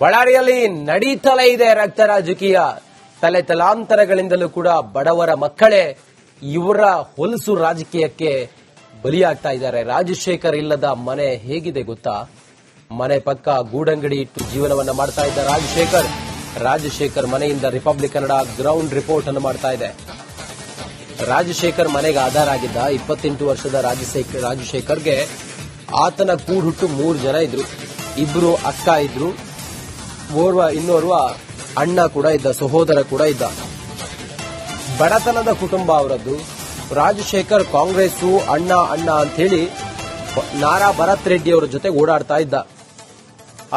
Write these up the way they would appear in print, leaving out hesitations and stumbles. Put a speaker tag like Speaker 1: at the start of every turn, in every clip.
Speaker 1: ಬಳ್ಳಾರಿಯಲ್ಲಿ ನಡೀತಲೇ ಇದೆ ರಕ್ತ ರಾಜಕೀಯ. ತಲೆ ತಲಾಂತರಗಳಿಂದಲೂ ಕೂಡ ಬಡವರ ಮಕ್ಕಳೇ ಇವರ ಹೊಲಸು ರಾಜಕೀಯಕ್ಕೆ ಬಲಿಯಾಗ್ತಾ ಇದ್ದಾರೆ. ರಾಜಶೇಖರ್ ಇಲ್ಲದ ಮನೆ ಹೇಗಿದೆ ಗೊತ್ತಾ? ಮನೆ ಪಕ್ಕ ಗೂಡಂಗಡಿ ಇಟ್ಟು ಜೀವನವನ್ನ ಮಾಡ್ತಾ ಇದ್ದ ರಾಜಶೇಖರ್ ಮನೆಯಿಂದ ರಿಪಬ್ಲಿಕ್ ಕನ್ನಡ ಗ್ರೌಂಡ್ ರಿಪೋರ್ಟ್ ಅನ್ನು ಮಾಡ್ತಾ ಇದೆ. ರಾಜಶೇಖರ್ ಮನೆಗೆ ಆಧಾರ ಆಗಿದ್ದ 28 ವರ್ಷದ ರಾಜಶೇಖರ್ಗೆ ಆತನ ಕೂಡುಹುಟ್ಟು 3 ಜನ ಇದ್ರು. ಇಬ್ರು ಅಕ್ಕ ಇದ್ರು, ಇನ್ನೋರ್ವ ಅಣ್ಣ ಕೂಡ ಇದ್ದ, ಸಹೋದರ ಕೂಡ ಇದ್ದ. ಬಡತನದ ಕುಟುಂಬ ಅವರದ್ದು. ರಾಜಶೇಖರ್ ಕಾಂಗ್ರೆಸ್ ಅಣ್ಣ ಅಂತ ಹೇಳಿ ನಾರಾ ಭರತ್ ರೆಡ್ಡಿ ಅವರ ಜೊತೆ ಓಡಾಡ್ತಾ ಇದ್ದ.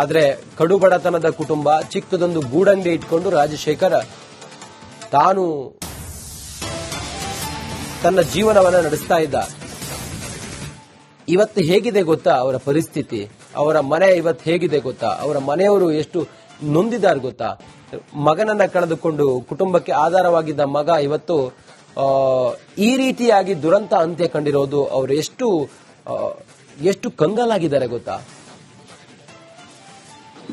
Speaker 1: ಆದ್ರೆ ಕಡು ಬಡತನದ ಕುಟುಂಬ, ಚಿಕ್ಕದೊಂದು ಗೂಡಂಗಡಿ ಇಟ್ಕೊಂಡು ರಾಜಶೇಖರ್ ತಾನು ತನ್ನ ಜೀವನವನ್ನ ನಡೆಸ್ತಾ ಇದ್ದ. ಇವತ್ತು ಹೇಗಿದೆ ಗೊತ್ತಾ ಅವರ ಪರಿಸ್ಥಿತಿ? ಅವರ ಮನೆ ಇವತ್ತು ಹೇಗಿದೆ ಗೊತ್ತಾ? ಅವರ ಮನೆಯವರು ಎಷ್ಟು ನೊಂದಿದ್ದಾರೆ ಗೊತ್ತಾ? ಮಗನನ್ನ ಕಳೆದುಕೊಂಡು ಕುಟುಂಬಕ್ಕೆ ಆಧಾರವಾಗಿದ್ದ ಮಗ ಇವತ್ತು ಈ ರೀತಿಯಾಗಿ ದುರಂತ ಅಂತ್ಯ ಕಂಡಿರೋದು. ಅವರು ಎಷ್ಟು ಕಂಗಾಲಾಗಿದ್ದಾರೆ ಗೊತ್ತಾ?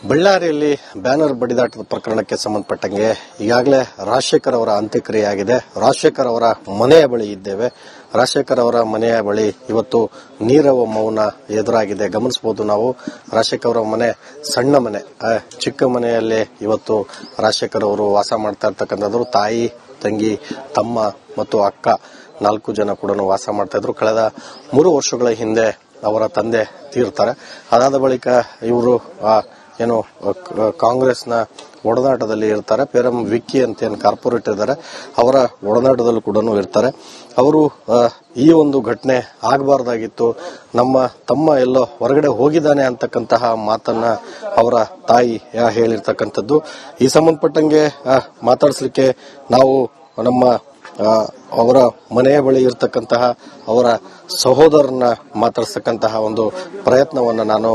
Speaker 2: ಬಳ್ಳಾರಿಯಲ್ಲಿ ಬ್ಯಾನರ್ ಬಡಿದಾಟದ ಪ್ರಕರಣಕ್ಕೆ ಸಂಬಂಧಪಟ್ಟಂಗೆ ಈಗಾಗಲೇ ರಾಜಶೇಖರ್ ಅವರ ಅಂತ್ಯಕ್ರಿಯೆ ಆಗಿದೆ. ರಾಜಶೇಖರ್ ಅವರ ಮನೆಯ ಬಳಿ ಇದ್ದೇವೆ. ರಾಜಶೇಖರ್ ಅವರ ಮನೆಯ ಬಳಿ ಇವತ್ತು ನೀರವ ಮೌನ ಎದುರಾಗಿದೆ. ಗಮನಿಸಬಹುದು ನಾವು. ರಾಜಶೇಖರ್ ಅವರ ಮನೆ ಸಣ್ಣ ಮನೆ, ಚಿಕ್ಕ ಮನೆಯಲ್ಲೇ ಇವತ್ತು ರಾಜಶೇಖರ್ ಅವರು ವಾಸ ಮಾಡ್ತಾ ಇರ್ತಕ್ಕಂಥದ್ದು. ತಾಯಿ, ತಂಗಿ, ತಮ್ಮ ಮತ್ತು ಅಕ್ಕ 4 ಜನ ಕೂಡ ವಾಸ ಮಾಡ್ತಾ ಇದ್ರು. ಕಳೆದ 3 ವರ್ಷಗಳ ಹಿಂದೆ ಅವರ ತಂದೆ ತೀರ್ತಾರೆ. ಅದಾದ ಬಳಿಕ ಇವರು ಏನು ಕಾಂಗ್ರೆಸ್ನ ಒಡನಾಟದಲ್ಲಿ ಇರ್ತಾರೆ. ಪೇರಂ ವಿಕ್ಕಿ ಅಂತ ಏನು ಕಾರ್ಪೊರೇಟ್ ಇದ್ದಾರೆ, ಅವರ ಒಡನಾಟದಲ್ಲೂ ಕೂಡ ಇರ್ತಾರೆ. ಅವರು ಈ ಒಂದು ಘಟನೆ ಆಗಬಾರ್ದಾಗಿತ್ತು, ನಮ್ಮ ತಮ್ಮ ಎಲ್ಲೋ ಹೊರಗಡೆ ಹೋಗಿದ್ದಾನೆ ಅಂತಕ್ಕಂತಹ ಮಾತನ್ನ ಅವರ ತಾಯಿ ಹೇಳಿರ್ತಕ್ಕಂಥದ್ದು. ಈ ಸಂಬಂಧಪಟ್ಟಂಗೆ ಮಾತಾಡಿಸ್ಲಿಕ್ಕೆ ನಾವು ನಮ್ಮ ಅವರ ಮನೆಯ ಬಳಿ ಇರತಕ್ಕಂತಹ ಅವರ ಸಹೋದರನ ಮಾತಾಡ್ಸತಕ್ಕಂತಹ ಒಂದು ಪ್ರಯತ್ನವನ್ನ ನಾನು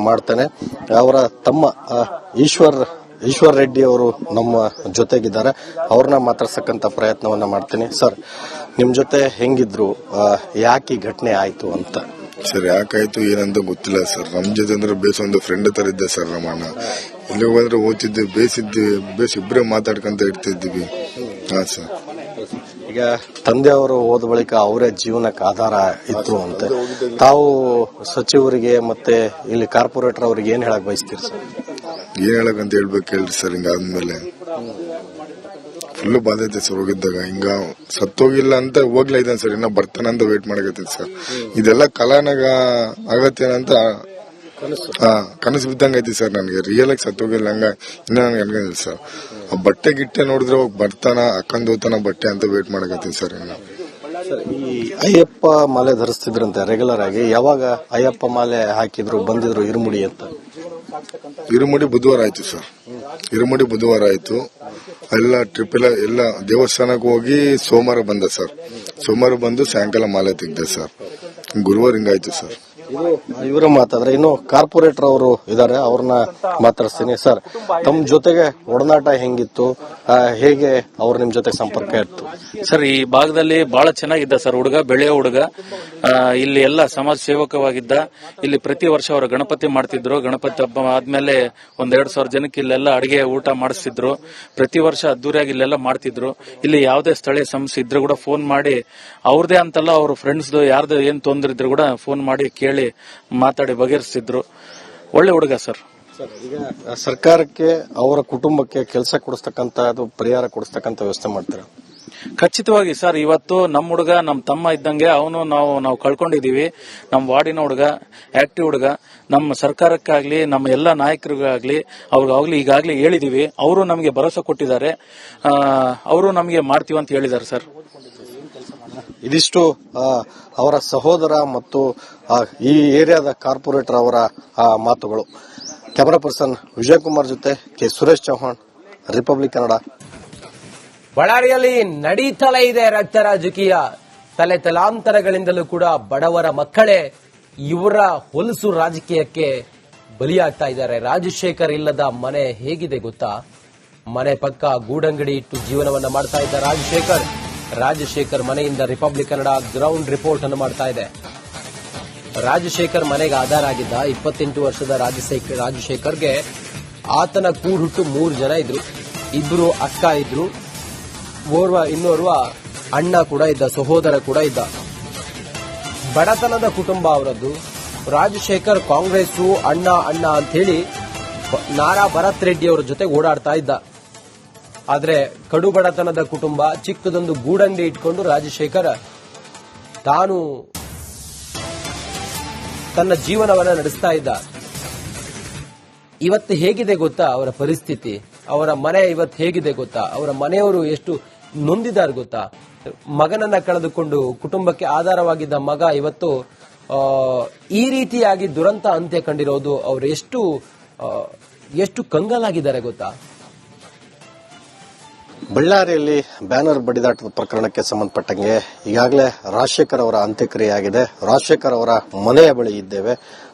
Speaker 2: ಮಾಡ್ತೇನೆ. ಅವರ ತಮ್ಮ ಈಶ್ವರ್ ರೆಡ್ಡಿ ಅವರು ನಮ್ಮ ಜೊತೆಗಿದ್ದಾರೆ. ಅವ್ರನ್ನ ಮಾತಾಡ್ಸಕ್ಕಂತ ಪ್ರಯತ್ನವನ್ನ ಮಾಡ್ತೀನಿ. ಸರ್, ನಿಮ್ ಜೊತೆ ಹೆಂಗಿದ್ರು, ಯಾಕೆ ಈ ಘಟನೆ ಆಯ್ತು ಅಂತ?
Speaker 3: ಸರ್, ಯಾಕಾಯ್ತು ಏನಂತ ಗೊತ್ತಿಲ್ಲ ಸರ್. ನಮ್ ಜೊತೆ ಅಂದ್ರೆ ಬೇಸ್ ಒಂದು ಫ್ರೆಂಡ್ ತರ ಇದ್ದೆ ಸರ್. ನಮ್ಮಣ್ಣ ಇಲ್ಲಿ ಬಂದ್ರೆ ಓದ್ತಿದ್ವಿ, ಬೇಸ್ ಇಬ್ಬರೇ ಮಾತಾಡ್ಕೊಂತ ಇರ್ತಿದ್ವಿ. ಹಾ ಸರ್.
Speaker 2: ಈಗ ತಂದೆಯವರು ಹೋದ ಬಳಿಕ ಅವರೇ ಜೀವನಕ್ಕೆ ಆಧಾರ ಇತ್ತು ಅಂತ ತಾವು ಸಚಿವರಿಗೆ ಮತ್ತೆ ಇಲ್ಲಿ ಕಾರ್ಪೊರೇಟರ್ ಅವರಿಗೆ ಏನ್ ಹೇಳಕ್ ಬಯಸ್ತೀರಿ ಸರ್?
Speaker 3: ಏನ್ ಹೇಳಕಂತ ಹೇಳ್ಬೇಕು ಹೇಳ್ರಿ ಸರ್. ಹಿಂಗಾದ್ಮೇಲೆ ಫುಲ್ ಬಾಧೆ ಐತೆ ಸರ್. ಹೋಗಿದ್ದಾಗ ಹಿಂಗ ಸತ್ತೋಗಿಲ್ಲ ಅಂತ ಹೋಗ್ಲಾ ಇದ್ದಾನೆ ಸರ್. ಇನ್ನ ಬರ್ತಾನಂತ ವೇಟ್ ಮಾಡಕತ್ತೈತಿ ಸರ್. ಇದೆಲ್ಲ ಕಲಾನಾಗ ಆಗತ್ತೇನಂತ ಕನಸು ಬಿದ್ದಂಗ ಐತಿ ಸರ್. ನನಗೆ ರಿಯಲ್ ಆಗಿ ಸತ್ತೋಗಿಲ್ಲ ಹಂಗ ಇನ್ನ ನನ್ಗೆ ಅನ್ಕೊಂಡಿಲ್ಲ ಸರ್. ಆ ಬಟ್ಟೆ ಗಿಟ್ಟೆ ನೋಡಿದ್ರೆ ಹೋಗಿ ಬರ್ತಾನ ಅಕ್ಕಂದ್ ಹೋತಾನ ಬಟ್ಟೆ ಅಂತ ವೇಟ್ ಮಾಡಕತ್ತೀನಿ ಸರ್.
Speaker 2: ಈ ಅಯ್ಯಪ್ಪ ಮಾಲೆ ಧರಿಸ್ತಿದ್ರಂತೆ ರೆಗ್ಯುಲರ್ ಆಗಿ. ಯಾವಾಗ ಅಯ್ಯಪ್ಪ ಮಾಲೆ ಹಾಕಿದ್ರು ಬಂದಿದ್ರು ಇರುಮುಡಿ ಅಂತ?
Speaker 3: ಇರುಮುಡಿ ಬುಧವಾರ ಆಯ್ತು ಸರ್. ಇರುಮುಡಿ ಬುಧವಾರ ಆಯ್ತು. ಎಲ್ಲ ಟ್ರಿಪ್ ಎಲ್ಲ ದೇವಸ್ಥಾನಕ್ಕೆ ಹೋಗಿ ಸೋಮವಾರ ಬಂದ ಸರ್. ಸೋಮವಾರ ಬಂದು ಸಾಯಂಕಾಲ ಮಾಲೆ ತೆಗ್ದೆ ಸರ್. ಗುರುವಾರ ಹಿಂಗಾಯ್ತು ಸರ್.
Speaker 2: ಇವರು ಮಾತಾದ್ರೆ ಇನ್ನು ಕಾರ್ಪೊರೇಟರ್ ಅವರು ಇದಾರೆ, ಅವ್ರನ್ನ ಮಾತಾಡಿಸ್ತೀನಿ. ಸರ್, ತಮ್ಮ ಜೊತೆಗೆ ಒಡನಾಟ ಹೆಂಗಿತ್ತು, ಹೇಗೆ ಅವ್ರು ನಿಮ್ ಜೊತೆ ಸಂಪರ್ಕ ಇತ್ತು?
Speaker 4: ಸರ್, ಈ ಭಾಗದಲ್ಲಿ ಬಹಳ ಚೆನ್ನಾಗಿದ್ದ ಸರ್. ಹುಡುಗ ಬೆಳೆಯೋ ಹುಡುಗ. ಇಲ್ಲಿ ಎಲ್ಲ ಸಮಾಜ ಸೇವಕವಾಗಿದ್ದ. ಇಲ್ಲಿ ಪ್ರತಿ ವರ್ಷ ಅವರು ಗಣಪತಿ ಮಾಡ್ತಿದ್ರು. ಗಣಪತಿ ಹಬ್ಬ ಆದ್ಮೇಲೆ 1,000-2,000 ಜನಕ್ಕೆ ಇಲ್ಲೆಲ್ಲ ಅಡಿಗೆ ಊಟ ಮಾಡಿಸ್ತಿದ್ರು. ಪ್ರತಿ ವರ್ಷ ಅದ್ದೂರಿಯಾಗಿ ಇಲ್ಲೆಲ್ಲ ಮಾಡ್ತಿದ್ರು. ಇಲ್ಲಿ ಯಾವುದೇ ಸ್ಥಳೀಯ ಸಮಸ್ಯೆ ಇದ್ರು ಕೂಡ ಫೋನ್ ಮಾಡಿ, ಅವ್ರದೇ ಅಂತಲ್ಲ ಅವ್ರ ಫ್ರೆಂಡ್ಸ್ ಯಾರ್ದು ಏನ್ ತೊಂದ್ರೆ ಇದ್ರು ಕೂಡ ಫೋನ್ ಮಾಡಿ ಕೇಳಿ ಮಾತಾಡಿ ಬಗೆಹರಿಸ್ತಿದ್ರು. ಒಳ್ಳೆ ಹುಡುಗ ಸರ್.
Speaker 2: ಈಗ ಸರ್ಕಾರಕ್ಕೆ ಅವರ ಕುಟುಂಬಕ್ಕೆ ಕೆಲಸ ಕೊಡಿಸ್ತಕ್ಕಂಥದ್ದು, ಪರಿಹಾರ ಕೊಡಿಸ್ತಕ್ಕಂಥ ವ್ಯವಸ್ಥೆ ಮಾಡ್ತಾರೆ?
Speaker 4: ಖಚಿತವಾಗಿ ಸರ್. ಇವತ್ತು ನಮ್ಮ ಹುಡುಗ ನಮ್ಮ ತಮ್ಮ ಇದ್ದಂಗೆ ಅವನು ನಾವು ಕಳ್ಕೊಂಡಿದೀವಿ. ನಮ್ಮ ವಾರ್ಡಿನ ಹುಡುಗ, ಆಕ್ಟಿವ್ ಹುಡುಗ. ನಮ್ಮ ಸರ್ಕಾರಕ್ಕಾಗ್ಲಿ ನಮ್ಮ ಎಲ್ಲಾ ನಾಯಕರಿಗಾಗ್ಲಿ ಅವ್ರಿಗಾಗ್ಲಿ ಈಗಾಗ್ಲೇ ಹೇಳಿದೀವಿ. ಅವರು ನಮಗೆ ಭರವಸೆ ಕೊಟ್ಟಿದ್ದಾರೆ. ಅವರು ನಮಗೆ ಮಾಡ್ತೀವಿ ಅಂತ ಹೇಳಿದ್ದಾರೆ ಸರ್.
Speaker 2: ಇದಿಷ್ಟು ಅವರ ಸಹೋದರ ಮತ್ತು ಈ ಏರಿಯಾದ ಕಾರ್ಪೊರೇಟರ್ ಅವರ ಮಾತುಗಳು. ಕ್ಯಾಮರಾ ಪರ್ಸನ್ ವಿಜಯ್ ಕುಮಾರ್ ಜೊತೆ ಕೆ ಸುರೇಶ್ ಚೌಹಾಣ್, ರಿಪಬ್ಲಿಕ್ ಕನ್ನಡ.
Speaker 1: ಬಳ್ಳಾರಿಯಲ್ಲಿ ನಡೀತಲೇ ಇದೆ ರಕ್ತ ರಾಜಕೀಯ. ತಲೆ ತಲಾಂತರಗಳಿಂದಲೂ ಕೂಡ ಬಡವರ ಮಕ್ಕಳೇ ಇವರ ಹೊಲಸು ರಾಜಕೀಯಕ್ಕೆ ಬಲಿಯಾಗ್ತಾ ಇದ್ದಾರೆ. ರಾಜಶೇಖರ್ ಇಲ್ಲದ ಮನೆ ಹೇಗಿದೆ ಗೊತ್ತಾ? ಮನೆ ಪಕ್ಕ ಗೂಡಂಗಡಿ ಇಟ್ಟು ಜೀವನವನ್ನ ಮಾಡ್ತಾ ಇದ್ದ ರಾಜಶೇಖರ್ ಮನೆಯಿಂದ ರಿಪಬ್ಲಿಕ್ ಕನ್ನಡ ಗ್ರೌಂಡ್ ರಿಪೋರ್ಟ್ ಅನ್ನು ಮಾಡ್ತಾ ಇದೆ. ರಾಜಶೇಖರ್ ಮನೆಗೆ ಆಧಾರ ಆಗಿದ್ದ 28 ವರ್ಷದ ರಾಜಶೇಖರ್ಗೆ ಆತನ ಕೂಡುಹುಟ್ಟು 3 ಜನ ಇದ್ರು. ಇಬ್ರು ಅಕ್ಕ ಇದ್ರು, ಇನ್ನೋರ್ವ ಅಣ್ಣ ಕೂಡ ಇದ್ದ, ಸಹೋದರ ಕೂಡ ಇದ್ದ. ಬಡತನದ ಕುಟುಂಬ ಅವರದ್ದು. ರಾಜಶೇಖರ್ ಕಾಂಗ್ರೆಸ್ಸು ಅಣ್ಣ ಅಂತ ಹೇಳಿ ನಾರಾ ಭರತ್ ರೆಡ್ಡಿ ಅವರ ಜೊತೆ ಓಡಾಡ್ತಾ ಇದ್ದ. ಆದ್ರೆ ಕಡು ಬಡತನದ ಕುಟುಂಬ, ಚಿಕ್ಕದೊಂದು ಗೂಡಂಗಡಿ ಇಟ್ಕೊಂಡು ರಾಜಶೇಖರ್ ತಾನು ತನ್ನ ಜೀವನವನ್ನ ನಡೆಸ್ತಾ ಇದ್ದ. ಇವತ್ತು ಹೇಗಿದೆ ಗೊತ್ತಾ ಅವರ ಪರಿಸ್ಥಿತಿ? ಅವರ ಮನೆ ಇವತ್ತು ಹೇಗಿದೆ ಗೊತ್ತಾ? ಅವರ ಮನೆಯವರು ಎಷ್ಟು ನೊಂದಿದ್ದಾರೆ ಗೊತ್ತಾ? ಮಗನನ್ನ ಕಳೆದುಕೊಂಡು ಕುಟುಂಬಕ್ಕೆ ಆಧಾರವಾಗಿದ್ದ ಮಗ ಇವತ್ತು ಈ ರೀತಿಯಾಗಿ ದುರಂತ ಅಂತ್ಯ ಕಂಡಿರೋದು. ಅವರು ಎಷ್ಟು ಕಂಗಾಲಾಗಿದ್ದಾರೆ ಗೊತ್ತಾ?
Speaker 2: ಬಳ್ಳಾರಿಯಲ್ಲಿ ಬ್ಯಾನರ್ ಬಡಿದಾಟದ ಪ್ರಕರಣಕ್ಕೆ ಸಂಬಂಧಪಟ್ಟಂಗೆ ಈಗಾಗಲೇ ರಾಜಶೇಖರ್ ಅವರ ಅಂತ್ಯಕ್ರಿಯೆ ಆಗಿದೆ. ರಾಜಶೇಖರ್ ಅವರ ಮನೆಯ ಬಳಿ ಇದ್ದೇವೆ.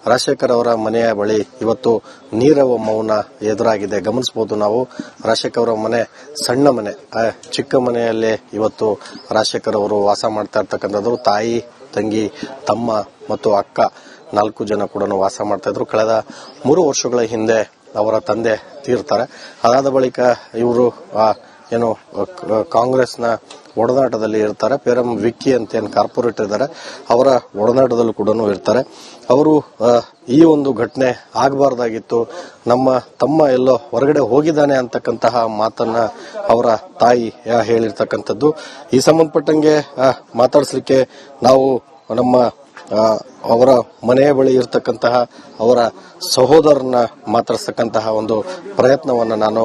Speaker 2: ರಾಜಶೇಖರ್ ಅವರ ಮನೆಯ ಬಳಿ ಇವತ್ತು ನೀರವ ಮೌನ ಎದುರಾಗಿದೆ. ಗಮನಿಸಬಹುದು ನಾವು. ರಾಜಶೇಖರ್ ಅವರ ಮನೆ ಸಣ್ಣ ಮನೆ, ಚಿಕ್ಕ ಮನೆಯಲ್ಲೇ ಇವತ್ತು ರಾಜಶೇಖರ್ ಅವರು ವಾಸ ಮಾಡ್ತಾ ಇರ್ತಕ್ಕಂಥದ್ದು. ತಾಯಿ, ತಂಗಿ, ತಮ್ಮ ಮತ್ತು ಅಕ್ಕ 4 ಜನ ಕೂಡ ವಾಸ ಮಾಡ್ತಾ ಇದ್ರು. ಕಳೆದ 3 ವರ್ಷಗಳ ಹಿಂದೆ ಅವರ ತಂದೆ ತೀರ್ತಾರೆ. ಅದಾದ ಬಳಿಕ ಇವರು ಏನು ಕಾಂಗ್ರೆಸ್ನ ಒಡನಾಟದಲ್ಲಿ ಇರ್ತಾರೆ. ಪೇರಂ ವಿಕ್ಕಿ ಅಂತ ಏನು ಕಾರ್ಪೊರೇಟರ್ ಇದ್ದಾರೆ, ಅವರ ಒಡನಾಟದಲ್ಲೂ ಕೂಡ ಇರ್ತಾರೆ. ಅವರು ಈ ಒಂದು ಘಟನೆ ಆಗಬಾರ್ದಾಗಿತ್ತು, ನಮ್ಮ ತಮ್ಮ ಎಲ್ಲೋ ಹೊರಗಡೆ ಹೋಗಿದ್ದಾನೆ ಅಂತಕ್ಕಂತಹ ಮಾತನ್ನ ಅವರ ತಾಯಿ ಹೇಳಿರ್ತಕ್ಕಂಥದ್ದು. ಈ ಸಂಬಂಧಪಟ್ಟಂಗೆ ಮಾತಾಡಿಸ್ಲಿಕ್ಕೆ ನಾವು ನಮ್ಮ ಅವರ ಮನೆಯ ಬಳಿ ಇರತಕ್ಕಂತಹ ಅವರ ಸಹೋದರನ ಮಾತಾಡ್ಸತಕ್ಕಂತಹ ಒಂದು ಪ್ರಯತ್ನವನ್ನ ನಾನು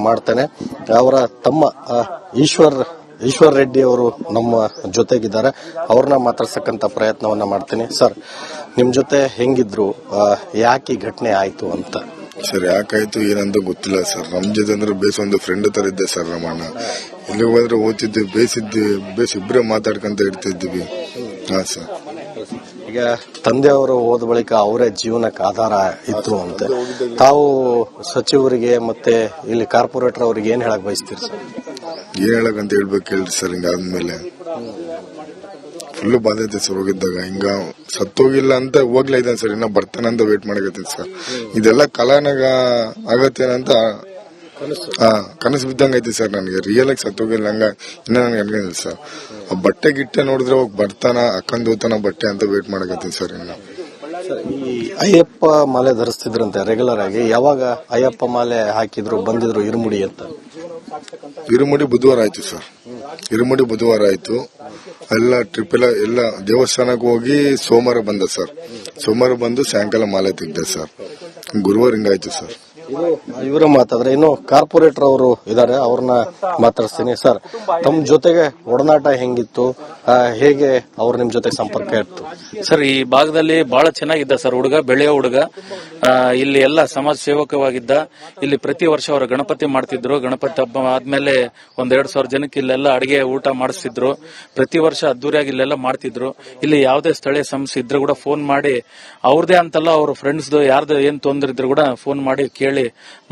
Speaker 2: ಮಾಡ್ತೇನೆ. ಅವರ ತಮ್ಮ ಈಶ್ವರ್ ರೆಡ್ಡಿ ಅವರು ನಮ್ಮ ಜೊತೆಗಿದ್ದಾರೆ. ಅವ್ರನ್ನ ಮಾತಾಡ್ಸಕ್ಕಂತ ಪ್ರಯತ್ನವನ್ನ ಮಾಡ್ತೀನಿ. ಸರ್, ನಿಮ್ ಜೊತೆ ಹೆಂಗಿದ್ರು, ಯಾಕೆ ಈ ಘಟನೆ ಆಯ್ತು ಅಂತ?
Speaker 3: ಸರ್, ಯಾಕಾಯ್ತು ಏನಂತ ಗೊತ್ತಿಲ್ಲ ಸರ್. ನಮ್ ಜೊತೆ ಅಂದ್ರೆ ಬೇಸ್ ಒಂದು ಫ್ರೆಂಡ್ ತರ ಇದ್ದೆ ಸರ್. ನಮ್ಮಣ್ಣ ಇಲ್ಲಿ ಹೋದ್ರೆ ಓದ್ತಿದ್ವಿ, ಬೇಸ್ ಇಬ್ಬರೇ ಮಾತಾಡ್ಕೊಂತ ಇರ್ತಿದ್ವಿ. ಹಾ ಸರ್.
Speaker 2: ಈಗ ತಂದೆಯವರು ಹೋದ ಬಳಿಕ ಅವರೇ ಜೀವನಕ್ಕೆ ಆಧಾರ ಇತ್ತು ಅಂತೆ. ತಾವು ಸಚಿವರಿಗೆ ಮತ್ತೆ ಇಲ್ಲಿ ಕಾರ್ಪೊರೇಟರ್ ಅವರಿಗೆ ಏನ್ ಹೇಳಕ್ ಬಯಸ್ತೀರಿ ಸರ್?
Speaker 3: ಏನ್ ಹೇಳಕಂತ ಹೇಳ್ಬೇಕು ಹೇಳ್ರಿ ಸರ್. ಹಿಂಗಾದ್ಮೇಲೆ ಫುಲ್ ಬಾಧೈತೆ ಸರ್. ಹೋಗಿದ್ದಾಗ ಹಿಂಗ ಸತ್ತೋಗಿಲ್ಲ ಅಂತ ಹೋಗ್ಲಾ ಇದ್ದಾನೆ ಸರ್. ಇನ್ನ ಬರ್ತಾನಂತ ವೇಟ್ ಮಾಡಕತ್ತೀನಿ ಸರ್. ಇದೆಲ್ಲ ಕಲಾನಾಗ ಆಗತ್ತೇನಂತ ಕನಸು ಬಿದ್ದಂಗ ಐತಿ ಸರ್. ನನಗೆ ರಿಯಲ್ ಆಗಿ ಸತ್ತೋಗಿಲ್ಲ ಹಂಗ ಇನ್ನ ನನ್ಗೆ ಅನ್ಕೊಂಡಿಲ್ಲ ಸರ್. ಆ ಬಟ್ಟೆ ಗಿಟ್ಟೆ ನೋಡಿದ್ರೆ ಹೋಗಿ ಬರ್ತಾನ, ಅಕ್ಕಂದು ಹೋತಾನ ಬಟ್ಟೆ ಅಂತ ವೇಟ್ ಮಾಡಕತ್ತೀನಿ ಸರ್. ಇನ್ನ
Speaker 2: ಈ ಅಯ್ಯಪ್ಪ ಮಾಲೆ ಧರಿಸ್ತಿದ್ರಂತೆ ರೆಗ್ಯುಲರ್ ಆಗಿ. ಯಾವಾಗ ಅಯ್ಯಪ್ಪ ಮಾಲೆ ಹಾಕಿದ್ರು ಬಂದಿದ್ರು ಇರುಮುಡಿ ಅಂತ?
Speaker 3: ಇರುಮುಡಿ ಬುಧವಾರ ಆಯ್ತು ಸರ್. ಇರುಮುಡಿ ಬುಧವಾರ ಆಯ್ತು. ಎಲ್ಲ ಟ್ರಿಪ್ ಎಲ್ಲ ದೇವಸ್ಥಾನಕ್ಕೆ ಹೋಗಿ ಸೋಮವಾರ ಬಂದ ಸರ್. ಸೋಮವಾರ ಬಂದು ಸಾಯಂಕಾಲ ಮಾಲೆ ತೆಗ್ದೆ ಸರ್. ಗುರುವಾರ ಹಿಂಗಾಯ್ತು ಸರ್.
Speaker 2: ಇವರು ಮಾತಾದ್ರೆ ಇನ್ನು ಕಾರ್ಪೊರೇಟರ್ ಅವರು ಇದಾರೆ, ಅವ್ರನ್ನ ಮಾತಾಡ್ತೀನಿ. ಸರ್, ತಮ್ಮ ಜೊತೆಗೆ ಒಡನಾಟ ಹೆಂಗಿತ್ತು, ಹೇಗೆ ಅವ್ರು ನಿಮ್ ಜೊತೆ ಸಂಪರ್ಕ ಇತ್ತು?
Speaker 4: ಸರ್, ಈ ಭಾಗದಲ್ಲಿ ಬಹಳ ಚೆನ್ನಾಗಿದ್ದ ಸರ್. ಹುಡುಗ ಬೆಳೆಯೋ ಹುಡುಗ, ಇಲ್ಲಿ ಎಲ್ಲ ಸಮಾಜ ಸೇವಕವಾಗಿದ್ದ. ಇಲ್ಲಿ ಪ್ರತಿ ವರ್ಷ ಅವರು ಗಣಪತಿ ಮಾಡ್ತಿದ್ರು. ಗಣಪತಿ ಹಬ್ಬ ಆದ್ಮೇಲೆ 1,000-2,000 ಜನಕ್ಕೆ ಇಲ್ಲೆಲ್ಲ ಅಡಿಗೆ ಊಟ ಮಾಡಿಸ್ತಿದ್ರು. ಪ್ರತಿ ವರ್ಷ ಅದ್ದೂರಿಯಾಗಿ ಇಲ್ಲೆಲ್ಲ ಮಾಡ್ತಿದ್ರು. ಇಲ್ಲಿ ಯಾವುದೇ ಸ್ಥಳೀಯ ಸಮಸ್ಯೆ ಇದ್ರೆ ಕೂಡ ಫೋನ್ ಮಾಡಿ, ಅವ್ರದೇ ಅಂತಲ್ಲ ಅವ್ರ ಫ್ರೆಂಡ್ಸ್ ಯಾರ್ದು ಏನ್ ತೊಂದ್ರೆ ಇದ್ರು ಕೂಡ ಫೋನ್ ಮಾಡಿ ಕೇಳಿ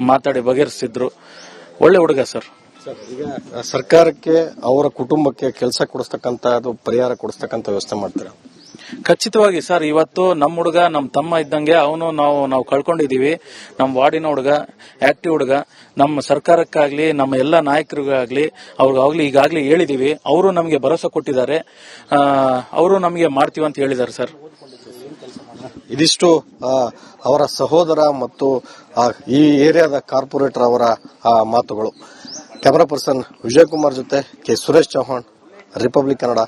Speaker 4: ಮಾತಾಡಿ ಬಗೆಹರಿಸ್ತಿದ್ರು. ಒಳ್ಳೆ ಹುಡುಗ ಸರ್.
Speaker 2: ಈಗ ಸರ್ಕಾರಕ್ಕೆ ಅವರ ಕುಟುಂಬಕ್ಕೆ ಕೆಲಸ ಕೊಡಿಸ್ತಕ್ಕಂಥದ್ದು, ಪರಿಹಾರ ಕೊಡಿಸ್ತಕ್ಕಂಥ ವ್ಯವಸ್ಥೆ ಮಾಡ್ತಾರೆ?
Speaker 4: ಖಚಿತವಾಗಿ ಸರ್. ಇವತ್ತು ನಮ್ಮ ಹುಡುಗ ನಮ್ಮ ತಮ್ಮ ಇದ್ದಂಗೆ ಅವನು ನಾವು ಕಳ್ಕೊಂಡಿದೀವಿ. ನಮ್ಮ ವಾರ್ಡಿನ ಹುಡುಗ, ಆಕ್ಟಿವ್ ಹುಡುಗ. ನಮ್ಮ ಸರ್ಕಾರಕ್ಕಾಗ್ಲಿ ನಮ್ಮ ಎಲ್ಲಾ ನಾಯಕರಿಗಾಗ್ಲಿ ಅವ್ರಿಗಾಗ್ಲಿ ಈಗಾಗ್ಲಿ ಹೇಳಿದೀವಿ. ಅವರು ನಮಗೆ ಭರವಸೆ ಕೊಟ್ಟಿದ್ದಾರೆ. ಅವರು ನಮಗೆ ಮಾಡ್ತೀವಿ ಅಂತ ಹೇಳಿದ್ದಾರೆ ಸರ್.
Speaker 2: ಇದಿಷ್ಟು ಅವರ ಸಹೋದರ ಮತ್ತು ಈ ಏರಿಯಾದ ಕಾರ್ಪೊರೇಟರ್ ಅವರ ಮಾತುಗಳು. ಕ್ಯಾಮರಾ ಪರ್ಸನ್ ವಿಜಯಕುಮಾರ್ ಜೊತೆ ಕೆ ಸುರೇಶ್ ಚೌಹಾಣ್, ರಿಪಬ್ಲಿಕ್ ಕನ್ನಡ.